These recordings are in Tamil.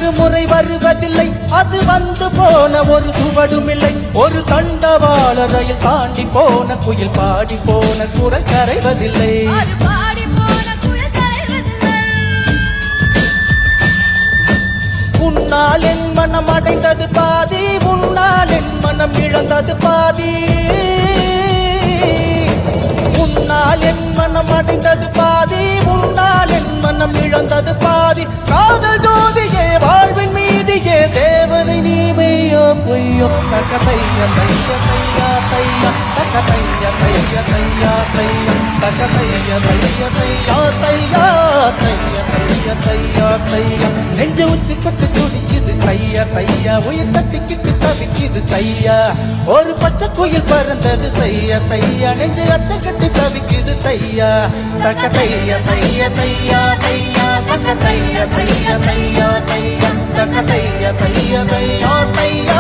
மறுமுறை வருவதில்லை, அது வந்து போன ஒரு சுவடுமில்லை. ஒரு தண்டவாள ரயில் தாண்டி போன குயில் பாடி போன குரல் கரைவதில்லை. உன்னால் என் மனம் அடைந்தது பாதி, உன்னால் என் மனம் இழந்தது பாதி. உன்னால் என் மனம் அடைந்தது பாதி, உன்னால் என் மனம் இழந்தது பாதி. காதல் ஜோதியே வாழ்வின் மீதியே தேவதை நீ மெய்யோ பொய்யோ. தக்க தைய தைய தையா தையா, தக்க தைய தைய தையா தையா, தக்க தைய தைய தையா தையா தைய தைய தையா தையா. நெஞ்ச உச்சி கொட்டு துடிக்குது தையா தையா, உயிர் தட்டிக்கிட்டு தவிக்குது தையா. ஒரு பச்சை குயில் பறந்தது தையா தையா, நெஞ்சு அச்சை கட்டி தவிக்குது தையா. தக்க தைய தைய தையா தையா, தக்க தைய தைய தையா தையா, தக்க தைய தைய தையா தையா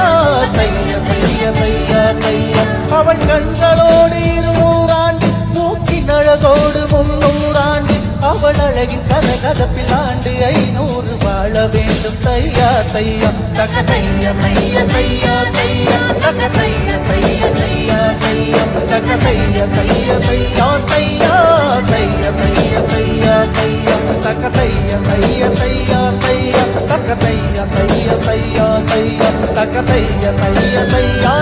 தைய தைய தையா தையா. அவள் கண்களோடு 200 ஆண்டு, மூக்கின் அழகோடு 300 ஆண்டு, அவள் அழகின் கதகதப்பில் ஆண்டு 500 வாழ வேண்டும் தையா தையா. தக்க தைய தைய தையா தையா, தக்க தைய தைய தையா தையா, தக்க தைய தைய தையா தையா தைய தைய தையா தையா, தக்க தைய தைய தையா தையா, தக்க தைய தைய தையா தையா, தக்க தைய தைய தையா.